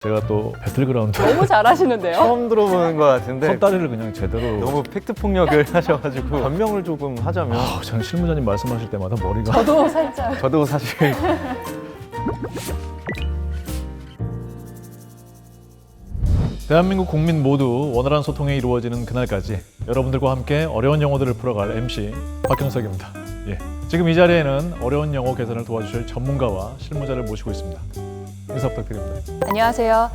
제가 또 배틀그라운드 너무 잘하시는데요? 처음 들어보는 것 같은데 손다리를 그냥 제대로 너무 팩트 폭력을 하셔가지고 변명을 조금 하자면 저는 실무자님 말씀하실 때마다 머리가 저도 살짝. 저도 사실 대한민국 국민 모두 원활한 소통이 이루어지는 그날까지 여러분들과 함께 어려운 영어들을 풀어갈 MC 박경석입니다. 예. 지금 이 자리에는 어려운 영어 개선을 도와주실 전문가와 실무자를 모시고 있습니다. 인사 부탁드립니다. 안녕하세요.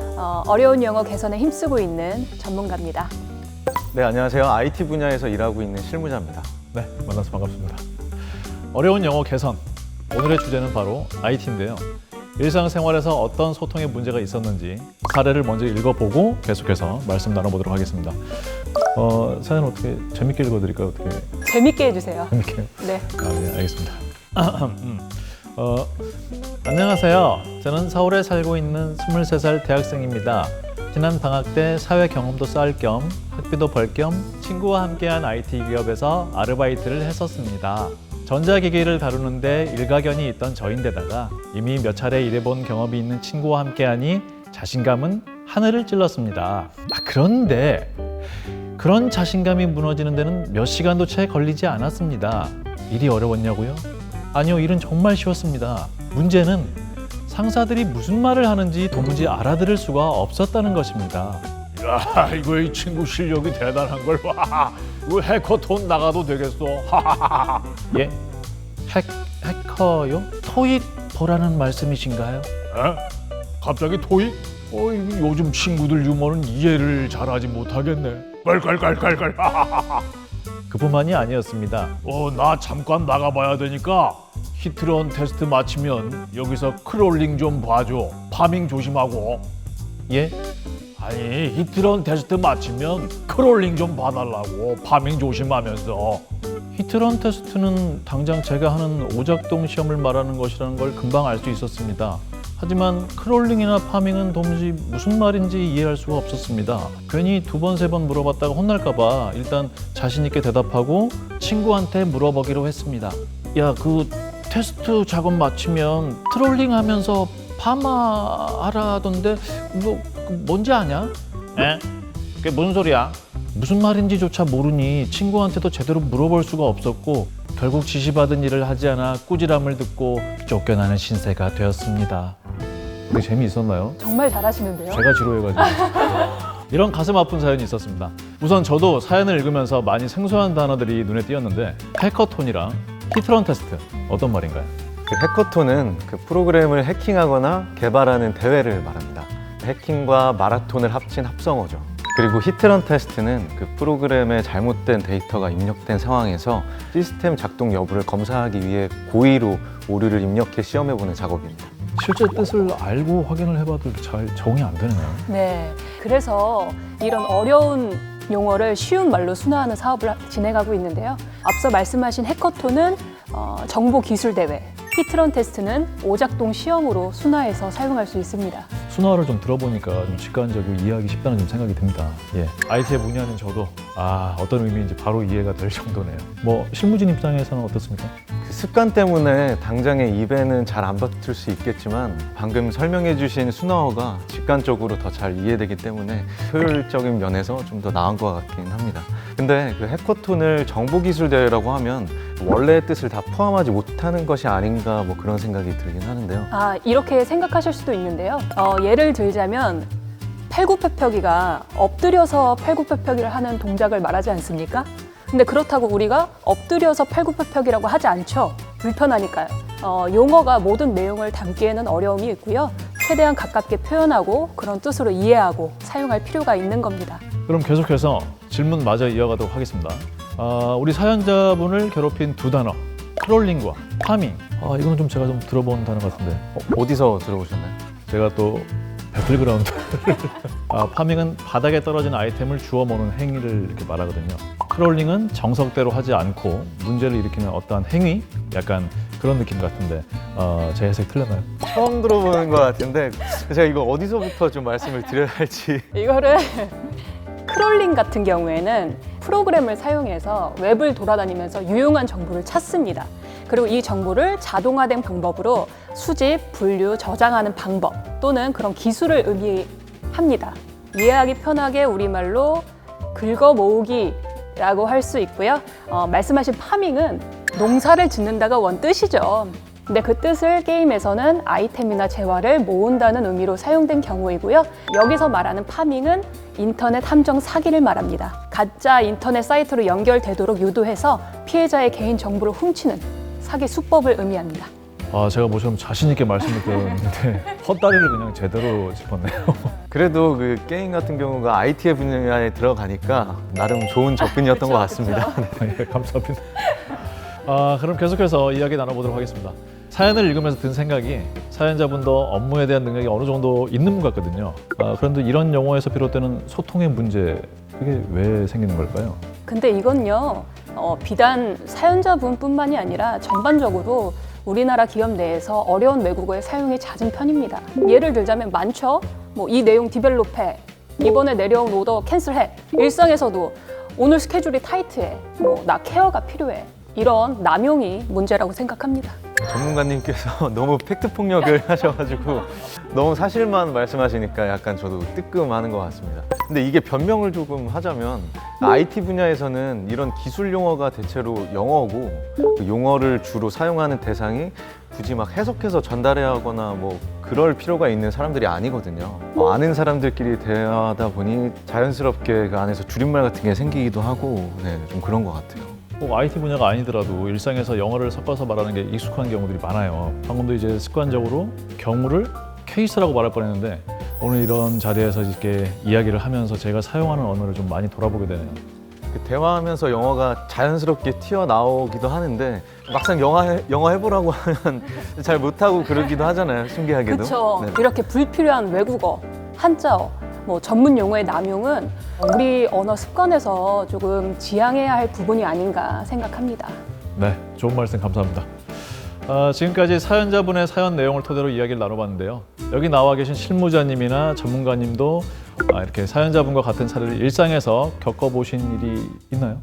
어려운 영어 개선에 힘쓰고 있는 전문가입니다. 네, 안녕하세요. IT 분야에서 일하고 있는 실무자입니다. 네, 만나서 반갑습니다. 어려운 영어 개선. 오늘의 주제는 바로 IT인데요. 일상생활에서 어떤 소통에 문제가 있었는지 사례를 먼저 읽어보고 계속해서 말씀 나눠보도록 하겠습니다. 사연 어떻게 재밌게 읽어드릴까요? 어떻게 재밌게 해주세요. 재밌게요? 네. 네, 알겠습니다. 안녕하세요. 저는 서울에 살고 있는 23살 대학생입니다. 지난 방학 때 사회 경험도 쌓을 겸 학비도 벌 겸 친구와 함께한 IT 기업에서 아르바이트를 했었습니다. 전자기기를 다루는데 일가견이 있던 저인데다가 이미 몇 차례 일해본 경험이 있는 친구와 함께하니 자신감은 하늘을 찔렀습니다. 그런데 그런 자신감이 무너지는 데는 몇 시간도 채 걸리지 않았습니다. 일이 어려웠냐고요? 아니요, 일은 정말 쉬웠습니다. 문제는 상사들이 무슨 말을 하는지 도무지 알아들을 수가 없었다는 것입니다. 야, 이거 이 친구 실력이 대단한 걸 봐. 이거 해커톤 나가도 되겠어. 예? 해커요? 토익 보라는 말씀이신가요? 에? 갑자기 토익? 요즘 친구들 유머는 이해를 잘하지 못하겠네. 깔깔깔깔깔. 그뿐만이 아니었습니다. 나 잠깐 나가봐야 되니까 히트런 테스트 마치면 여기서 크롤링 좀 봐줘. 파밍 조심하고. 예? 아니, 히트런 테스트 마치면 크롤링 좀 봐달라고. 파밍 조심하면서. 히트런 테스트는 당장 제가 하는 오작동 시험을 말하는 것이라는 걸 금방 알 수 있었습니다. 하지만 크롤링이나 파밍은 도무지 무슨 말인지 이해할 수가 없었습니다. 괜히 두 번, 세 번 물어봤다가 혼날까 봐 일단 자신 있게 대답하고 친구한테 물어보기로 했습니다. 야, 그 테스트 작업 마치면 트롤링 하면서 파마 하라던데 뭐 뭔지 아냐? 에? 그게 무슨 소리야? 무슨 말인지조차 모르니 친구한테도 제대로 물어볼 수가 없었고 결국 지시받은 일을 하지 않아 꾸지람을 듣고 쫓겨나는 신세가 되었습니다. 되게 재미있었나요? 정말 잘하시는데요? 제가 지루해가지고 이런 가슴 아픈 사연이 있었습니다. 우선 저도 사연을 읽으면서 많이 생소한 단어들이 눈에 띄었는데 해커톤이랑 히트런 테스트 어떤 말인가요? 그 해커톤은 그 프로그램을 해킹하거나 개발하는 대회를 말합니다. 해킹과 마라톤을 합친 합성어죠. 그리고 히트런 테스트는 그 프로그램에 잘못된 데이터가 입력된 상황에서 시스템 작동 여부를 검사하기 위해 고의로 오류를 입력해 시험해보는 작업입니다. 실제 뜻을 알고 확인을 해봐도 잘 적응이 안 되네요. 네. 그래서 이런 어려운 용어를 쉬운 말로 순화하는 사업을 진행하고 있는데요. 앞서 말씀하신 해커톤은 정보기술대회, 히트런 테스트는 오작동 시험으로 순화해서 사용할 수 있습니다. 순화를 좀 들어보니까 좀 직관적이고 이해하기 쉽다는 좀 생각이 듭니다. 예. IT에 문의하는 저도 어떤 의미인지 바로 이해가 될 정도네요. 뭐 실무진 입장에서는 어떻습니까? 그 습관 때문에 당장의 입에는 잘 안 받을 수 있겠지만 방금 설명해 주신 순화어가 직관적으로 더 잘 이해되기 때문에 효율적인 면에서 좀 더 나은 것 같긴 합니다. 근데 그 해커톤을 정보기술대회라고 하면 원래의 뜻을 다 포함하지 못하는 것이 아닌가 뭐 그런 생각이 들긴 하는데요. 이렇게 생각하실 수도 있는데요. 예를 들자면 팔굽혀펴기가 엎드려서 팔굽혀펴기를 하는 동작을 말하지 않습니까? 근데 그렇다고 우리가 엎드려서 팔굽혀펴기라고 하지 않죠. 불편하니까요. 용어가 모든 내용을 담기에는 어려움이 있고요. 최대한 가깝게 표현하고 그런 뜻으로 이해하고 사용할 필요가 있는 겁니다. 그럼 계속해서 질문 마저 이어가도록 하겠습니다. 우리 사연자분을 괴롭힌 두 단어, 크롤링과 파밍. 이거는 좀 제가 좀 들어본 단어 같은데. 어디서 들어보셨나요? 제가 또 배틀그라운드. 파밍은 바닥에 떨어진 아이템을 주워 모는 행위를 이렇게 말하거든요. 크롤링은 정석대로 하지 않고 문제를 일으키는 어떠한 행위? 약간 그런 느낌 같은데 제 해석 틀렸나요? 처음 들어보는 것 같은데 제가 이거 어디서부터 좀 말씀을 드려야 할지. 이거를 크롤링 같은 경우에는 프로그램을 사용해서 웹을 돌아다니면서 유용한 정보를 찾습니다. 그리고 이 정보를 자동화된 방법으로 수집, 분류, 저장하는 방법 또는 그런 기술을 의미합니다. 이해하기 편하게 우리말로 긁어 모으기라고 할 수 있고요. 말씀하신 파밍은 농사를 짓는다가 원 뜻이죠. 근데 그 뜻을 게임에서는 아이템이나 재화를 모은다는 의미로 사용된 경우이고요. 여기서 말하는 파밍은 인터넷 함정 사기를 말합니다. 가짜 인터넷 사이트로 연결되도록 유도해서 피해자의 개인 정보를 훔치는 사기 수법을 의미합니다. 아, 제가 모처럼 자신 있게 말씀을 드렸는데 헛다리를 그냥 제대로 짚었네요. 그래도 그 게임 같은 경우가 IT 분야에 들어가니까 나름 좋은 접근이었던 것 같습니다. 예, 감사합니다. 그럼 계속해서 이야기 나눠보도록 하겠습니다. 사연을 읽으면서 든 생각이 사연자분도 업무에 대한 능력이 어느 정도 있는 분 같거든요. 그런데 이런 용어에서 비롯되는 소통의 문제, 그게 왜 생기는 걸까요? 근데 이건요, 비단 사연자분뿐만이 아니라 전반적으로 우리나라 기업 내에서 어려운 외국어의 사용이 잦은 편입니다. 예를 들자면 많죠. 뭐 이 내용 디벨롭해, 이번에 내려온 오더 캔슬해. 일상에서도 오늘 스케줄이 타이트해, 뭐 나 케어가 필요해. 이런 남용이 문제라고 생각합니다. 전문가님께서 너무 팩트 폭력을 하셔가지고 너무 사실만 말씀하시니까 약간 저도 뜨끔하는 것 같습니다. 근데 이게 변명을 조금 하자면 IT 분야에서는 이런 기술 용어가 대체로 영어고 그 용어를 주로 사용하는 대상이 굳이 막 해석해서 전달해야 하거나 뭐 그럴 필요가 있는 사람들이 아니거든요. 아는 사람들끼리 대화하다 보니 자연스럽게 그 안에서 줄임말 같은 게 생기기도 하고 좀 그런 것 같아요. 꼭 IT 분야가 아니더라도 일상에서 영어를 섞어서 말하는 게 익숙한 경우들이 많아요. 방금도 이제 습관적으로 경우를 케이스라고 말할 뻔했는데 오늘 이런 자리에서 이렇게 이야기를 하면서 제가 사용하는 언어를 좀 많이 돌아보게 되네요. 그 대화하면서 영어가 자연스럽게 튀어나오기도 하는데 막상 영어 해보라고 하면 잘 못하고 그러기도 하잖아요. 신기하게도. 그렇죠. 네. 이렇게 불필요한 외국어, 한자어, 뭐 전문 용어의 남용은 우리 언어 습관에서 조금 지양해야 할 부분이 아닌가 생각합니다. 네, 좋은 말씀 감사합니다. 지금까지 사연자분의 사연 내용을 토대로 이야기를 나눠봤는데요. 여기 나와 계신 실무자님이나 전문가님도 이렇게 사연자분과 같은 사례를 일상에서 겪어보신 일이 있나요?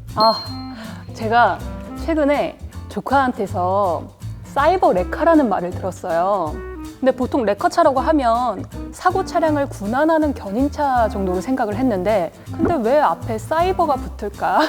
제가 최근에 조카한테서 사이버 레카라는 말을 들었어요. 근데 보통 레커차라고 하면 사고 차량을 군환하는 견인차 정도로 생각을 했는데 근데 왜 앞에 사이버가 붙을까?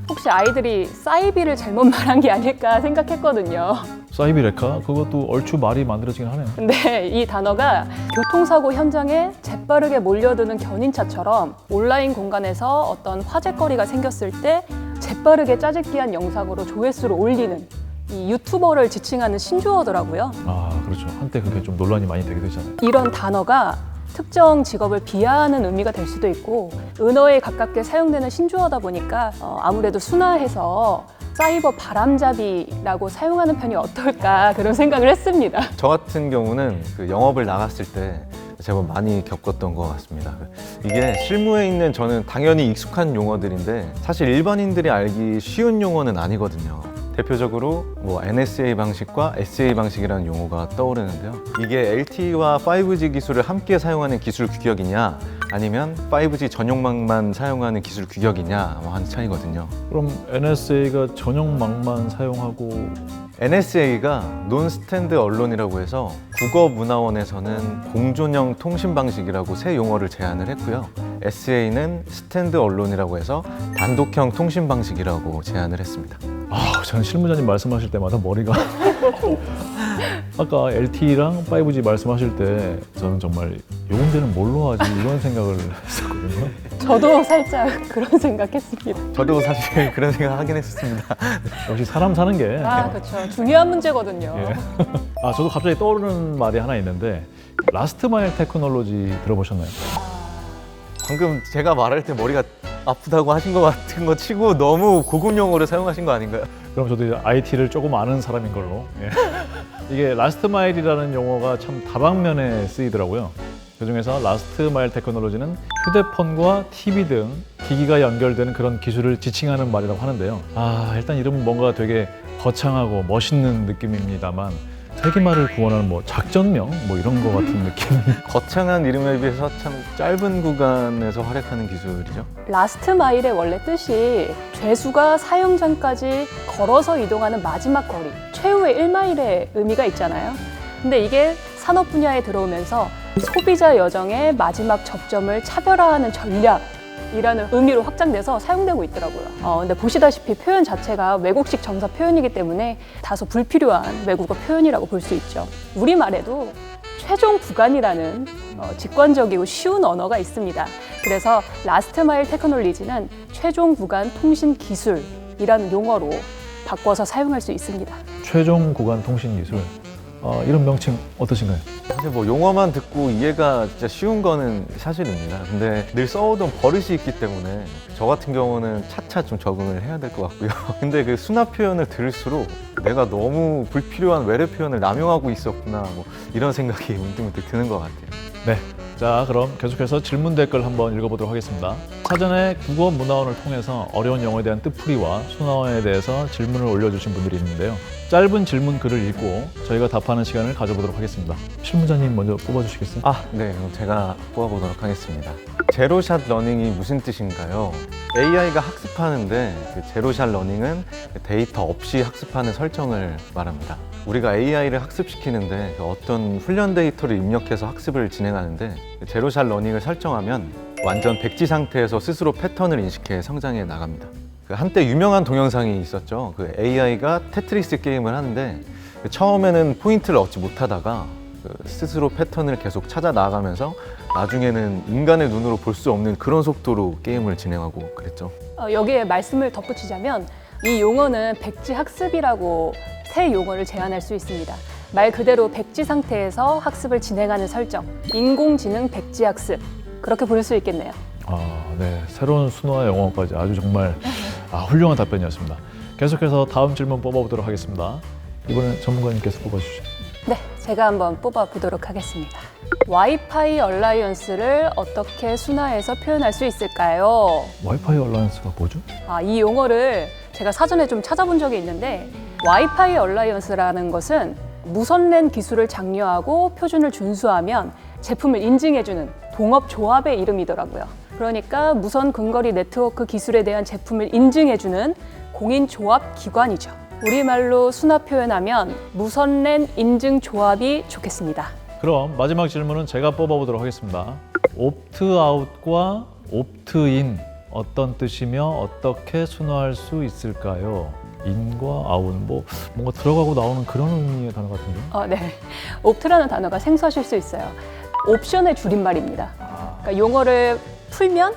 혹시 아이들이 사이비를 잘못 말한 게 아닐까 생각했거든요. 사이비레카? 그것도 얼추 말이 만들어지긴 하네요. 근데 이 단어가 교통사고 현장에 재빠르게 몰려드는 견인차처럼 온라인 공간에서 어떤 화제거리가 생겼을 때 재빠르게 짜집기한 영상으로 조회수를 올리는 이 유튜버를 지칭하는 신조어더라고요. 그렇죠. 한때 그게 좀 논란이 많이 되기도 했잖아요. 이런 단어가 특정 직업을 비하하는 의미가 될 수도 있고 은어에 가깝게 사용되는 신조어다 보니까 아무래도 순화해서 사이버 바람잡이라고 사용하는 편이 어떨까 그런 생각을 했습니다. 저 같은 경우는 그 영업을 나갔을 때 제법 많이 겪었던 것 같습니다. 이게 실무에 있는 저는 당연히 익숙한 용어들인데 사실 일반인들이 알기 쉬운 용어는 아니거든요. 대표적으로 뭐 NSA 방식과 SA 방식이라는 용어가 떠오르는데요. 이게 LTE와 5G 기술을 함께 사용하는 기술 규격이냐 아니면 5G 전용망만 사용하는 기술 규격이냐 하는 차이거든요. 그럼 NSA가 전용망만 사용하고 NSA가 논스탠드 언론이라고 해서 국어문화원에서는 공존형 통신 방식이라고 새 용어를 제안을 했고요. SA는 스탠드 언론이라고 해서 단독형 통신 방식이라고 제안을 했습니다. 저는 실무자님 말씀하실 때마다 머리가 아까 LTE랑 5G 말씀하실 때 저는 정말 요런 데는 뭘로 하지 이런 생각을 했었거든요. 저도 살짝 그런 생각했습니다. 저도 사실 그런 생각 하긴 했었습니다. 역시 사람 사는 게 그렇죠. 중요한 문제거든요. 예. 저도 갑자기 떠오르는 말이 하나 있는데 라스트 마일 테크놀로지 들어보셨나요? 방금 제가 말할 때 머리가 아프다고 하신 것 같은 거 치고 너무 고급 용어를 사용하신 거 아닌가요? 그럼 저도 이제 IT를 조금 아는 사람인 걸로. 이게 라스트 마일이라는 용어가 참 다방면에 쓰이더라고요. 그중에서 라스트 마일 테크놀로지는 휴대폰과 TV 등 기기가 연결되는 그런 기술을 지칭하는 말이라고 하는데요. 일단 이름은 뭔가 되게 거창하고 멋있는 느낌입니다만 세기말을 구원하는 뭐 작전명 뭐 이런 거 같은 느낌이. 거창한 이름에 비해서 참 짧은 구간에서 활약하는 기술이죠. 라스트 마일의 원래 뜻이 죄수가 사형장까지 걸어서 이동하는 마지막 거리, 최후의 1마일의 의미가 있잖아요. 근데 이게 산업 분야에 들어오면서 소비자 여정의 마지막 접점을 차별화하는 전략이라는 의미로 확장돼서 사용되고 있더라고요. 근데 보시다시피 표현 자체가 외국식 정사 표현이기 때문에 다소 불필요한 외국어 표현이라고 볼 수 있죠. 우리말에도 최종 구간이라는 직관적이고 쉬운 언어가 있습니다. 그래서 라스트 마일 테크놀리지는 최종 구간 통신 기술이라는 용어로 바꿔서 사용할 수 있습니다. 최종 구간 통신 기술. 이런 명칭 어떠신가요? 사실 뭐 용어만 듣고 이해가 진짜 쉬운 거는 사실입니다. 근데 늘 써오던 버릇이 있기 때문에 저 같은 경우는 차차 좀 적응을 해야 될 것 같고요. 근데 그 순화 표현을 들을수록 내가 너무 불필요한 외래 표현을 남용하고 있었구나 뭐 이런 생각이 문득문득 드는 것 같아요. 네. 자, 그럼 계속해서 질문 댓글 한번 읽어보도록 하겠습니다. 사전에 국어 문화원을 통해서 어려운 영어에 대한 뜻풀이와 순화어에 대해서 질문을 올려주신 분들이 있는데요. 짧은 질문 글을 읽고 저희가 답하는 시간을 가져보도록 하겠습니다. 실무자님 먼저 뽑아주시겠어요? 네, 그럼 제가 뽑아보도록 하겠습니다. 제로샷 러닝이 무슨 뜻인가요? AI가 학습하는데 그 제로샷 러닝은 데이터 없이 학습하는 설정을 말합니다. 우리가 AI를 학습시키는데 어떤 훈련 데이터를 입력해서 학습을 진행하는데 제로샷 러닝을 설정하면 완전 백지 상태에서 스스로 패턴을 인식해 성장해 나갑니다. 한때 유명한 동영상이 있었죠. 그 AI가 테트리스 게임을 하는데 처음에는 포인트를 얻지 못하다가 스스로 패턴을 계속 찾아 나아가면서 나중에는 인간의 눈으로 볼 수 없는 그런 속도로 게임을 진행하고 그랬죠. 여기에 말씀을 덧붙이자면 이 용어는 백지 학습이라고 새 용어를 제안할 수 있습니다. 말 그대로 백지 상태에서 학습을 진행하는 설정, 인공지능 백지 학습, 그렇게 부를 수 있겠네요. 네. 새로운 순화 영어까지 아주 정말 훌륭한 답변이었습니다. 계속해서 다음 질문 뽑아보도록 하겠습니다. 이번엔 전문가님께서 뽑아주시죠. 네, 제가 한번 뽑아보도록 하겠습니다. 와이파이 얼라이언스를 어떻게 순화해서 표현할 수 있을까요? 와이파이 얼라이언스가 뭐죠? 이 용어를 제가 사전에 좀 찾아본 적이 있는데 와이파이 얼라이언스라는 것은 무선랜 기술을 장려하고 표준을 준수하면 제품을 인증해주는 동업조합의 이름이더라고요. 그러니까 무선 근거리 네트워크 기술에 대한 제품을 인증해주는 공인조합 기관이죠. 우리말로 순화 표현하면 무선랜 인증조합이 좋겠습니다. 그럼 마지막 질문은 제가 뽑아보도록 하겠습니다. 옵트아웃과 옵트인 어떤 뜻이며 어떻게 순화할 수 있을까요? 인과 아웃, 뭔가 들어가고 나오는 그런 의미의 단어 같은데요? 네. 옵트라는 단어가 생소하실 수 있어요. 옵션의 줄임말입니다. 그러니까 용어를 풀면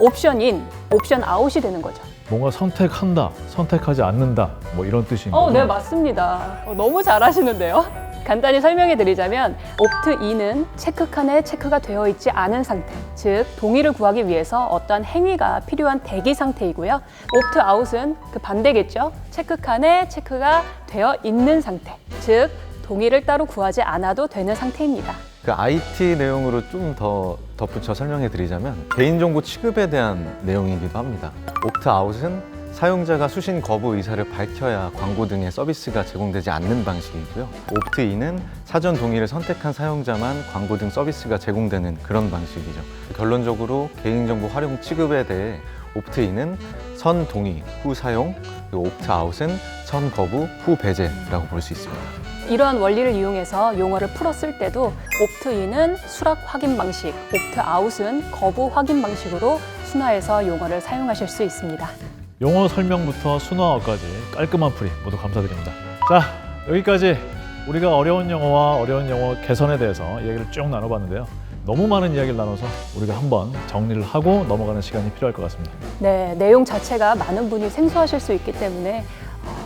옵션 인, 옵션 아웃이 되는 거죠. 뭔가 선택한다, 선택하지 않는다, 뭐 이런 뜻인가요? 네, 맞습니다. 너무 잘하시는데요. 간단히 설명해 드리자면 옵트인은 체크칸에 체크가 되어 있지 않은 상태, 즉 동의를 구하기 위해서 어떠한 행위가 필요한 대기 상태이고요. 옵트아웃은 그 반대겠죠. 체크칸에 체크가 되어 있는 상태, 즉 동의를 따로 구하지 않아도 되는 상태입니다. 그 IT 내용으로 좀 더 덧붙여 설명해 드리자면 개인정보 취급에 대한 내용이기도 합니다. 옵트아웃은 사용자가 수신 거부 의사를 밝혀야 광고 등의 서비스가 제공되지 않는 방식이고요. 옵트인은 사전 동의를 선택한 사용자만 광고 등 서비스가 제공되는 그런 방식이죠. 결론적으로 개인정보 활용 취급에 대해 옵트인은 선 동의 후 사용, 그리고 옵트아웃은 선 거부 후 배제라고 볼 수 있습니다. 이러한 원리를 이용해서 용어를 풀었을 때도 옵트인은 수락 확인 방식, 옵트아웃은 거부 확인 방식으로 순화해서 용어를 사용하실 수 있습니다. 용어 설명부터 순화어까지 깔끔한 풀이 모두 감사드립니다. 자, 여기까지 우리가 어려운 영어와 어려운 영어 개선에 대해서 이야기를 쭉 나눠봤는데요. 너무 많은 이야기를 나눠서 우리가 한번 정리를 하고 넘어가는 시간이 필요할 것 같습니다. 네, 내용 자체가 많은 분이 생소하실 수 있기 때문에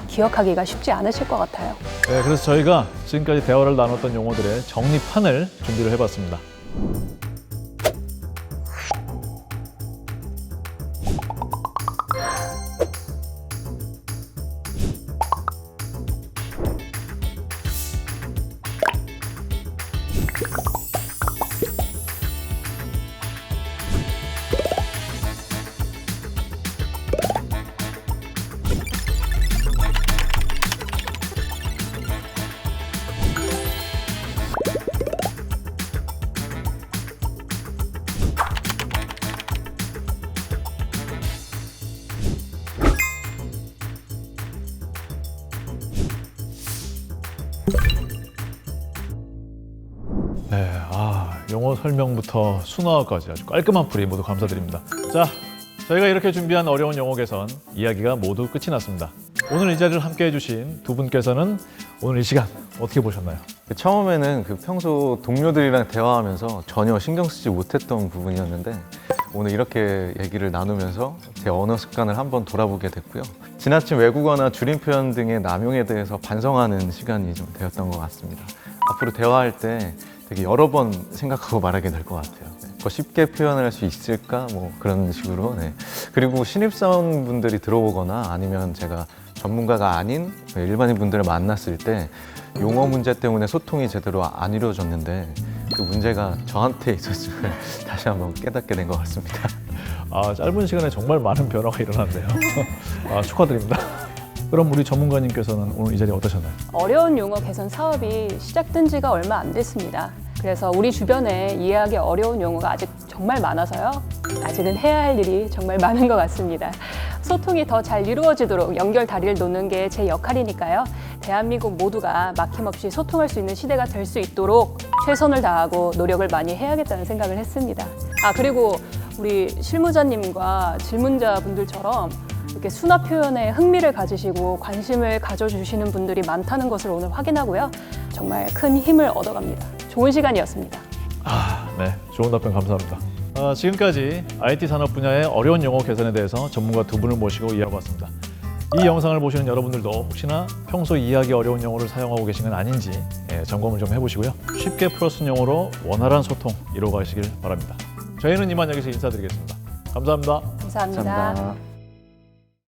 기억하기가 쉽지 않으실 것 같아요. 네, 그래서 저희가 지금까지 대화를 나눴던 용어들의 정리판을 준비를 해봤습니다. 영어 설명부터 순화까지 아주 깔끔한 풀이 모두 감사드립니다. 자, 저희가 이렇게 준비한 어려운 영어 개선 이야기가 모두 끝이 났습니다. 오늘 이 자리를 함께 해주신 두 분께서는 오늘 이 시간 어떻게 보셨나요? 처음에는 평소 동료들이랑 대화하면서 전혀 신경 쓰지 못했던 부분이었는데 오늘 이렇게 얘기를 나누면서 제 언어 습관을 한번 돌아보게 됐고요. 지나친 외국어나 줄임 표현 등의 남용에 대해서 반성하는 시간이 좀 되었던 것 같습니다. 앞으로 대화할 때 되게 여러 번 생각하고 말하게 될 것 같아요. 더 쉽게 표현을 할 수 있을까? 뭐 그런 식으로. 네. 그리고 신입사원분들이 들어오거나 아니면 제가 전문가가 아닌 일반인 분들을 만났을 때 용어 문제 때문에 소통이 제대로 안 이루어졌는데 그 문제가 저한테 있었음을 다시 한번 깨닫게 된 것 같습니다. 아, 짧은 시간에 정말 많은 변화가 일어났네요. 아, 축하드립니다. 그럼 우리 전문가님께서는 오늘 이 자리 어떠셨나요? 어려운 용어 개선 사업이 시작된 지가 얼마 안 됐습니다. 그래서 우리 주변에 이해하기 어려운 용어가 아직 정말 많아서요. 아직은 해야 할 일이 정말 많은 것 같습니다. 소통이 더 잘 이루어지도록 연결 다리를 놓는 게 제 역할이니까요. 대한민국 모두가 막힘없이 소통할 수 있는 시대가 될 수 있도록 최선을 다하고 노력을 많이 해야겠다는 생각을 했습니다. 아, 그리고 우리 실무자님과 질문자분들처럼 이렇게 순화 표현에 흥미를 가지시고 관심을 가져주시는 분들이 많다는 것을 오늘 확인하고요. 정말 큰 힘을 얻어갑니다. 좋은 시간이었습니다. 아, 네. 좋은 답변 감사합니다. 지금까지 IT 산업 분야의 어려운 영어 개선에 대해서 전문가 두 분을 모시고 이해하고 왔습니다. 이 영상을 보시는 여러분들도 혹시나 평소 이해하기 어려운 영어를 사용하고 계신 건 아닌지 점검을 좀 해보시고요. 쉽게 풀어 쓴 영어로 원활한 소통 이루어가시길 바랍니다. 저희는 이만 여기서 인사드리겠습니다. 감사합니다. 감사합니다. 감사합니다.